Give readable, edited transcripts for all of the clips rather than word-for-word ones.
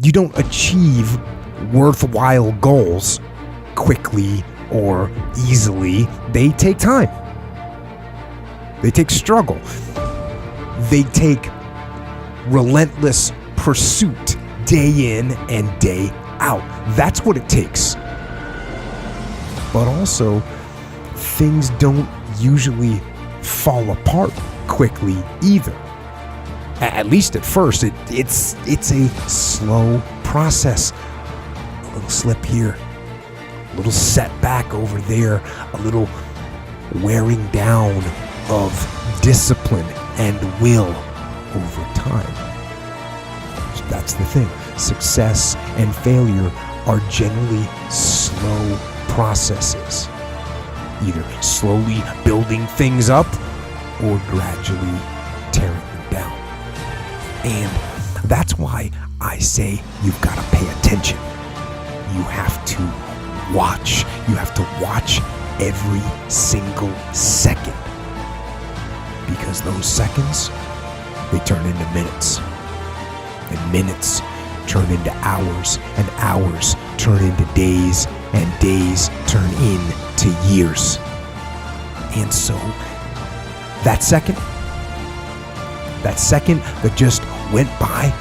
You don't achieve worthwhile goals quickly or easily. They take time. They take struggle. They take relentless pursuit day in and day out. That's what it takes. But also, things don't usually fall apart quickly either. At least at first, it's a slow process. A little slip here, a little setback over there, a little wearing down of discipline and will over time. That's the thing. Success and failure are generally slow processes. Either slowly building things up or gradually tearing them down. And that's why I say you've got to pay attention. You have to watch. You have to watch every single second. Because those seconds, they turn into minutes. And minutes turn into hours. And hours turn into days. And days turn into years. And so, that second that just went by,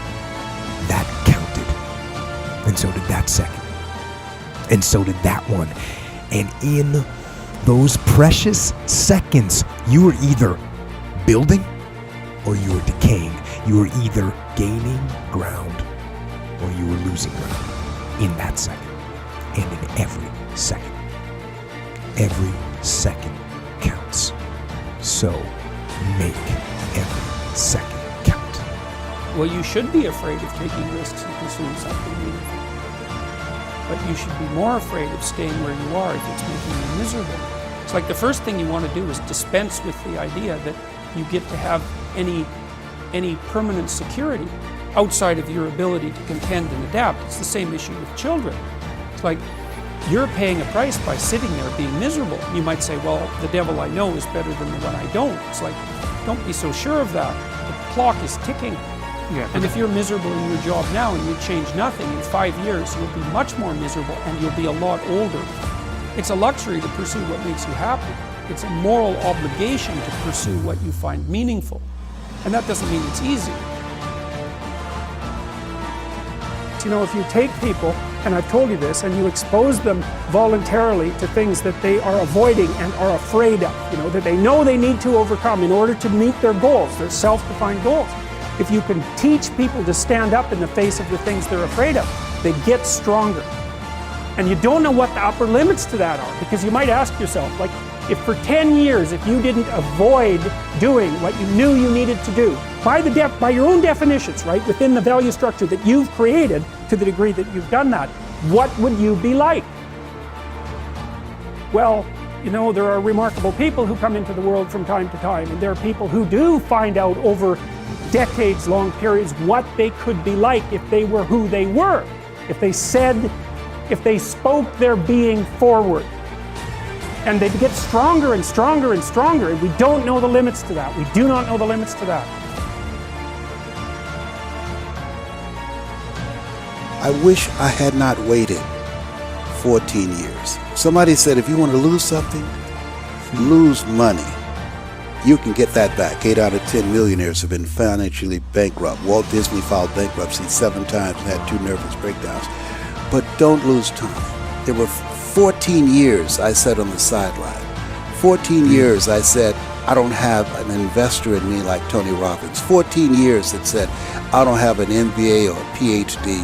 that counted. And so did that second. And so did that one. And in those precious seconds, you were either building or you were decaying. You were either gaining ground or you were losing ground in that second. And in every second. Every second counts. So make every second count. Well, you should be afraid of taking risks and pursuing something meaningful. But you should be more afraid of staying where you are if it's making you miserable. It's like the first thing you want to do is dispense with the idea that you get to have any permanent security outside of your ability to contend and adapt. It's the same issue with children. It's like you're paying a price by sitting there being miserable. You might say, well, the devil I know is better than the one I don't. It's like, don't be so sure of that. The clock is ticking. Yeah. And if you're miserable in your job now and you change nothing, in 5 years you'll be much more miserable and you'll be a lot older. It's a luxury to pursue what makes you happy. It's a moral obligation to pursue what you find meaningful. And that doesn't mean it's easy. You know, if you take people, and I've told you this, and you expose them voluntarily to things that they are avoiding and are afraid of, you know, that they know they need to overcome in order to meet their goals, their self-defined goals. If you can teach people to stand up in the face of the things they're afraid of, they get stronger. And you don't know what the upper limits to that are, because you might ask yourself, like, if for 10 years, if you didn't avoid doing what you knew you needed to do, by your own definitions, right, within the value structure that you've created, to the degree that you've done that, what would you be like? Well, you know, there are remarkable people who come into the world from time to time, and there are people who do find out over decades-long periods what they could be like if they were who they were, if they spoke their being forward. And they get stronger and stronger and stronger, and we don't know the limits to that. We do not know the limits to that. I wish I had not waited 14 years. Somebody said if you want to lose something, lose money. You can get that back. 8 out of 10 millionaires have been financially bankrupt. Walt Disney filed bankruptcy 7 times and had 2 nervous breakdowns. But don't lose time. There were 14 years I sat on the sideline. 14 years I said, I don't have an investor in me like Tony Robbins. 14 years that said, I don't have an MBA or a PhD,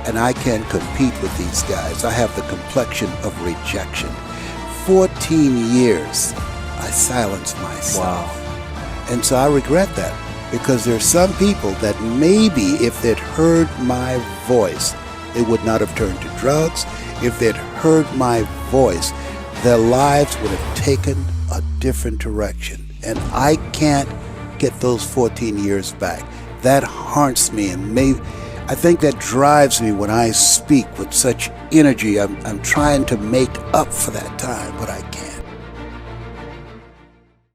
and I can't compete with these guys. I have the complexion of rejection. 14 years I silenced myself. Wow. And so I regret that, because there's some people that maybe if they'd heard my voice, they would not have turned to drugs. If they'd heard my voice, their lives would have taken a different direction. And I can't get those 14 years back. That haunts me, and I think that drives me when I speak with such energy. I'm trying to make up for that time, but I can't.